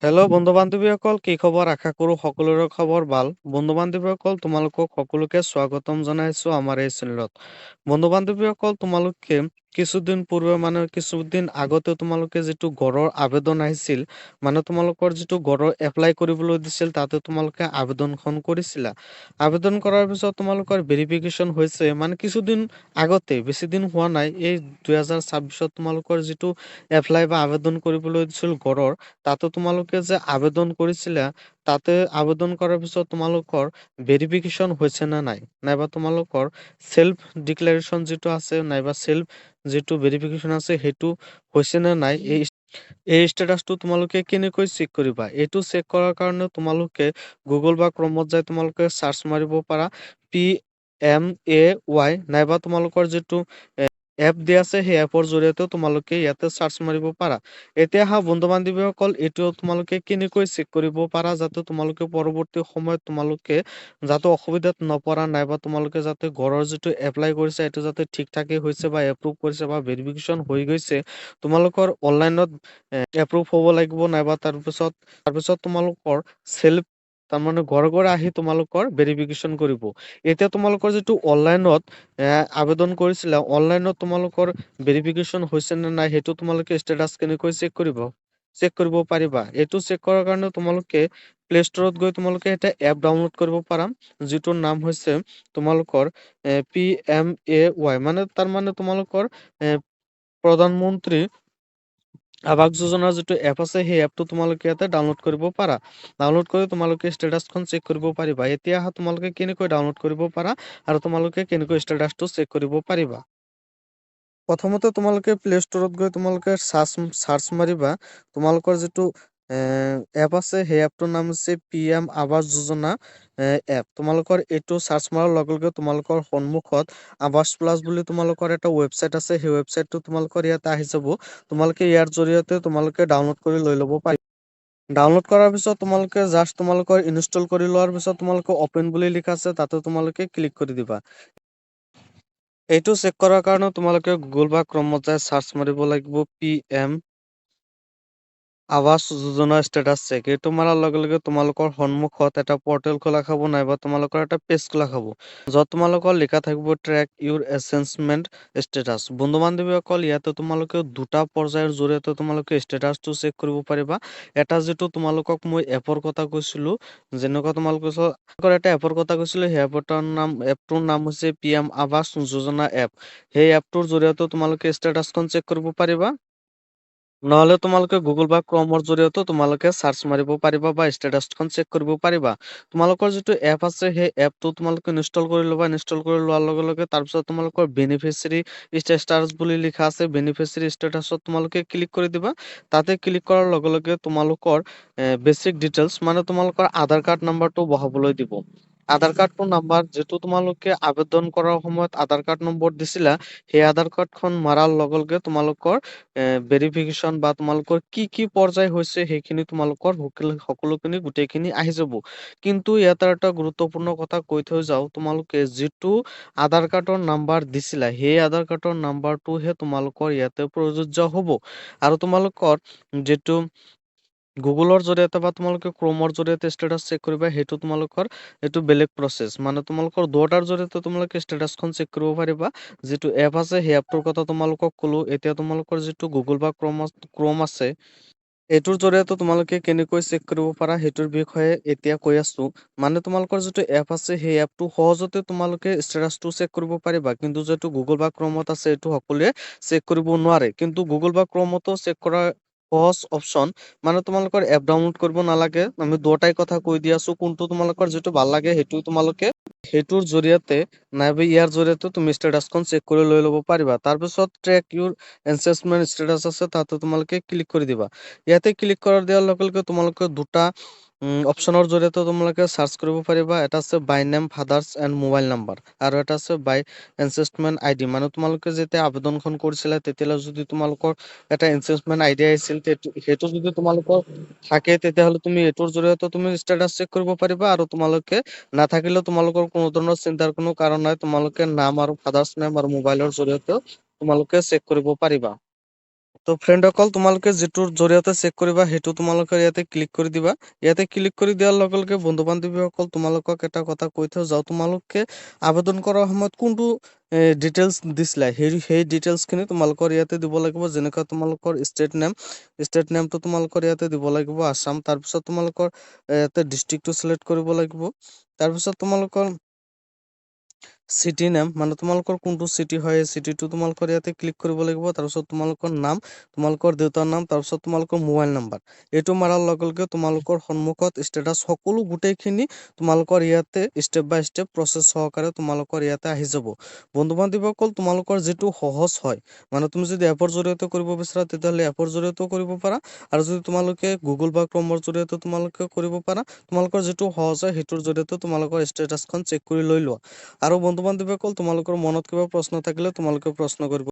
Hello' বন্ধু-বান্ধৱীসকল, কি খবৰ? আশা কৰোঁ সকলোৰে খবৰ ভাল। বন্ধু-বান্ধৱীসকল, তোমালোকক সকলোকে স্বাগতম জনাইছো আমাৰ এই চেনেলত। বন্ধু-বান্ধৱীসকল, তোমালোকে কিছুদিন পূৰ্বে কিছুদিন আগতে তোমালোকে যিটো গড়ৰ আবেদন আহিছিল, তোমালোকৰ যিটো গড়ৰ এপ্লাই কৰিবলৈ দিছিল, তাতে তোমালোকে আবেদনখন কৰিছিলা। আবেদন কৰাৰ পিছত তোমালোকৰ ভেৰিফিকেশ্যন হৈছে, কিছুদিন আগতে, বেছি দিন হোৱা নাই। এই 2026ত তোমালোকৰ যিটো এপ্লাই বা আবেদন কৰিবলৈ দিছিল গড়ৰ, তাতে তোমালোকে যে আবেদন কৰিছিলা, তাতে আবেদন কৰাৰ পিছত তোমালোকৰ ভেৰিফিকেশ্যন হৈছে নে নাই, নাইবা তোমালোকৰ সেলফ ডিক্লাৰেশ্যন যিটো আছে, নাইবা সেলফ যিটো ভেৰিফিকেশ্যন আছে, সেইটো হৈছে নে নাই, এই ষ্টেটাছটো তোমালোকে কেনেকৈ চেক কৰিবা? এইটো চেক কৰাৰ কাৰণে তোমালোকে গুগল বা ক্ৰমত যাই তোমালোকে চাৰ্চ মাৰিব পাৰা PMAY, নাইবা তোমালোকৰ যিটো এপ দিয়া আছে, সেই এপৰ জৰিয়তে তোমালোকে ইয়াতে চাৰ্চ মাৰিব পাৰা। এতিয়া বন্ধু-বান্ধৱীসকল, এইটো তোমালোকে কেনেকৈ চেক কৰিব পাৰা, যাতে তোমালোকে পৰৱৰ্তী সময়ত তোমালোকে যাতে অসুবিধাত নপৰা, নাইবা তোমালোকে যাতে ঘৰৰ যিটো এপ্লাই কৰিছে, এইটো যাতে ঠিক ঠাকে হৈছে বা এপ্ৰুভ কৰিছে বা ভেৰিফিকেশ্যন হৈ গৈছে, তোমালোকৰ অনলাইনত এপ্ৰুভ হ'ব লাগিব, নাইবা তাৰপিছত তোমালোকৰ সেলফ ঘৰে ঘৰে আহি তোমালোকৰ ভেৰিফিকেশ্যন কৰিব। এতিয়া তোমালোকৰ যিটো অনলাইনত আবেদন কৰিছিলা, অনলাইনত তোমালোকৰ ভেৰিফিকেশ্যন হৈছে নে নাই, সেইটো তোমালোকে ষ্টেটাছ কেনেকৈ চেক কৰিব পাৰিবা? এইটো চেক কৰাৰ কাৰণে তোমালোকে প্লে ষ্টৰত গৈ তোমালোকে এটা এপ ডাউনলোড কৰিব পাৰা, যিটোৰ নাম হৈছে তোমালোকৰ PMAY, তোমালোকৰ প্ৰধানমন্ত্ৰী আৱাস যোজনাৰ যিটো এপ আছে, সেই এপটো তোমালোকে ইয়াতে ডাউনলোড কৰিব পাৰা। ডাউনলোড কৰি তোমালোকে ষ্টেটাছখন চেক কৰিব পাৰিবা। এতিয়া তোমালোকে কেনেকৈ ডাউনলোড কৰিব পাৰা আৰু তোমালোকে কেনেকৈ ষ্টেটাছটো চেক কৰিব পাৰিবা। প্ৰথমতে তোমালোকে প্লে ষ্টৰত গৈ তোমালোকে চাৰ্চ মাৰিবা, তোমালোকৰ যিটো এপ আছে, সেই এপটোৰ নাম হৈছে PM আৱাস যোজনা এপ। তোমালোকৰ এইটো চাৰ্চ মাৰাৰ লগে লগে তোমালোকৰ সন্মুখত আৱাস প্লাছ বুলি তোমালোকৰ এটা ৱেবছাইট আছে, সেই ৱেবছাইটটো তোমালোকৰ ইয়াতে আহি যাব। তোমালোকে ইয়াৰ জৰিয়তে তোমালোকে ডাউনলোড কৰি লৈ ল'ব পাৰিবা। ডাউনলোড কৰাৰ পিছত তোমালোকে জাষ্ট তোমালোকৰ ইনষ্টল কৰি লোৱাৰ পিছত তোমালোকে অপেন বুলি লিখা আছে, তাতে তোমালোকে ক্লিক কৰি দিবা। এইটো চেক কৰাৰ কাৰণে তোমালোকে গুগল বা ক্ৰমত যাই চাৰ্চ মাৰিব লাগিব PM Awas Yojana status check. এইটো মাৰাৰ লগে লগে তোমালোকৰ সন্মুখত এটা পৰ্টেল খোলা খাব, নাইবা তোমালোকৰ এটা পেজ খোলা খাব, য'ত তোমালোকৰ লিখা থাকিব ট্ৰেক ইউৰ এছেচমেণ্ট ষ্টেটাছ। বন্ধু-বান্ধৱীসকল, ইয়াতে তোমালোকে দুটা পৰ্যায়ৰ জৰিয়তে তোমালোকে ষ্টেটাছটো চেক কৰিব পাৰিবা। এটা যিটো তোমালোকক মই এপৰ কথা কৈছিলো, যেনেকুৱা এটা এপৰ কথা কৈছিলো, সেই এপটোৰ নাম হৈছে PM আৱাস যোজনা এপ। সেই এপটোৰ জৰিয়তে তোমালোকে ষ্টেটাছখন চেক কৰিব পাৰিবা। নহলে তোমালোকে গুগল বা ক্ৰমৰ জৰিয়তে তোমালোকে চাৰ্চ মাৰিব পাৰিবা বা ষ্টেটাছখন চেক কৰিব পাৰিবা। তোমালোকৰ যিটো এপ আছে, সেই এপটো তোমালোকে ইনষ্টল কৰি ল'বা। ইনষ্টল কৰি লোৱাৰ লগে লগে তাৰপিছত তোমালোকৰ বেনিফিচিয়াৰী ষ্টেটাছ বুলি লিখা আছে, বেনিফিচিয়াৰী ষ্টেটাছত তোমালোকে ক্লিক কৰি দিবা। তাতে ক্লিক কৰাৰ লগে লগে তোমালোকৰ বেচিক ডিটেইলছ, তোমালোকৰ আধাৰ কাৰ্ড নাম্বাৰটো বহাবলৈ দিব। আধাৰ কাৰ্ডৰ নাম্বাৰ যিটো তোমালোকে আবেদন কৰাৰ সময়ত আধাৰ কাৰ্ড নম্বৰ দিছিলা, সেই আধাৰ কাৰ্ডখন মাৰাৰ লগে লগে তোমালোকৰ ভেৰিফিকেশ্যন বা তোমালোকৰ কি কি পৰ্যায় হৈছে, সেইখিনি তোমালোকৰ সকলোখিনি গোটেইখিনি আহি যাব। কিন্তু ইয়াতে এটা গুৰুত্বপূৰ্ণ কথা কৈ থৈ যাওঁ, তোমালোকে যিটো আধাৰ কাৰ্ডৰ নাম্বাৰ দিছিলা, সেই আধাৰ কাৰ্ডৰ নাম্বাৰটোহে তোমালোকৰ ইয়াতে প্ৰযোজ্য হ'ব। আৰু তোমালোকৰ যিটো গুগলৰ জৰিয়তে বা তোমালোকে ক্ৰমৰ জৰিয়তে ষ্টেটাছ চেক কৰিবা, সেইটো বেলেগ প্ৰচেছ। তোমালোকৰ দুটাৰ জৰিয়তে তোমালোকে ষ্টেটাছখন চেক কৰিব পাৰিবা। যিটো এপ আছে, সেই এপটোৰ কথা তোমালোকক ক'লো। এতিয়া তোমালোকৰ যিটো গুগল বা ক্ৰম আছে, এইটোৰ জৰিয়তে তোমালোকে কেনেকৈ চেক কৰিব পাৰা, সেইটোৰ বিষয়ে এতিয়া কৈ আছো। তোমালোকৰ যিটো এপ আছে, সেই এপটো সহজতে তোমালোকে ষ্টেটাছটো চেক কৰিব পাৰিবা। কিন্তু যিটো গুগল বা ক্ৰমত আছে, এইটো সকলোৱে চেক কৰিব নোৱাৰে। কিন্তু গুগল বা ক্ৰমতো চেক কৰা সহজ অপচন, তোমালোকৰ এপ ডাউনলোড কৰিব নালাগে। আমি দুটাই কথা কৈ দি আছো, কোনটো তোমালোকৰ যিটো ভাল লাগে সেইটো তোমালোকে সেইটোৰ জৰিয়তে নাইবা ইয়াৰ জৰিয়তে তুমি ষ্টেটাছখন চেক কৰি লৈ ল'ব পাৰিবা। তাৰপিছত ট্ৰেক ইউৰ এছেচমেণ্ট ষ্টেটাছ আছে, তাতে তোমালোকে ক্লিক কৰি দিবা। ইয়াতে ক্লিক কৰাৰ দিয়াৰ লগে লগে তোমালোকে দুটা অপচনৰ জৰিয়তে তোমালোকে চাৰ্চ কৰিব পাৰিবা। এটা আছে by name, father's and mobile number, আৰু এটা আছে বাই এনচেষ্টমেণ্ট আইডি। তোমালোকে যেতিয়া আবেদনখন কৰিছিলা, তেতিয়াহ'লে যদি তোমালোকৰ এটা এনচেষ্টমেণ্ট আইডি আহিছিল, সেইটো যদি তোমালোকৰ থাকে, তেতিয়াহ'লে তুমি এইটোৰ জৰিয়তে তুমি ষ্টেটাছ চেক কৰিব পাৰিবা। আৰু তোমালোকে নাথাকিলেও তোমালোকৰ কোনো ধৰণৰ চিন্তাৰ কোনো কাৰণ নাই, তোমালোকে নাম আৰু ফাদাৰ্ছ নেম আৰু মোবাইলৰ জৰিয়তেও তোমালোকে চেক কৰিব পাৰিবা। তো ফ্ৰেণ্ডসকল তোমালোকে যিটোৰ জৰিয়তে চেক কৰিবা সেইটো তোমালোকে ইয়াতে ক্লিক কৰি দিবা। ইয়াতে ক্লিক কৰি দিয়াৰ লগে লগে বন্ধু বান্ধৱীসকল তোমালোকক এটা কথা কৈ থৈ যাওঁ, তোমালোকে আবেদন কৰাৰ সময়ত কোনটো ডিটেইলছ দিছিলা সেই ডিটেইলছখিনি তোমালোকৰ ইয়াতে দিব লাগিব। যেনেকুৱা তোমালোকৰ ষ্টেট নেমটো তোমালোকৰ ইয়াতে দিব লাগিব আছাম। তাৰপিছত তোমালোকৰ ইয়াতে ডিষ্ট্ৰিক্টটো চিলেক্ট কৰিব লাগিব। তাৰপিছত তোমালোকৰ চিটি নেম, মানে তোমালোকৰ কোনটো চিটি হয় এই চিটিটো তোমালোকৰ ইয়াতে ক্লিক কৰিব লাগিব। তাৰপিছত তোমালোকৰ নাম, তোমালোকৰ দেউতাৰ নাম, তাৰপিছত তোমালোকৰ মোবাইল নাম্বাৰ, এইটো মাৰাৰ লগে লগে তোমালোকৰ সন্মুখত ষ্টেটাছ সকলো গোটেইখিনি তোমালোকৰ ইয়াতে ষ্টেপ বাই ষ্টেপ প্ৰচেছ সহকাৰে তোমালোকৰ ইয়াতে আহি যাব। বন্ধু বান্ধৱীসকল তোমালোকৰ যিটো সহজ হয়, মানে তুমি যদি এপৰ জৰিয়তে কৰিব বিচাৰা তেতিয়াহ'লে এপৰ জৰিয়তেও কৰিব পাৰা, আৰু যদি তোমালোকে গুগল বা ক্ৰমৰ জৰিয়তে তোমালোকে কৰিব পাৰা, তোমালোকৰ যিটো সহজ হয় সেইটোৰ জৰিয়তে তোমালোকৰ ষ্টেটাছখন চেক কৰি লৈ লোৱা। আৰু বন্ধু বান্ধৱীসকল তোমালোকৰ মনত কিবা প্ৰশ্ন থাকিলে তোমালোকে প্ৰশ্ন কৰিব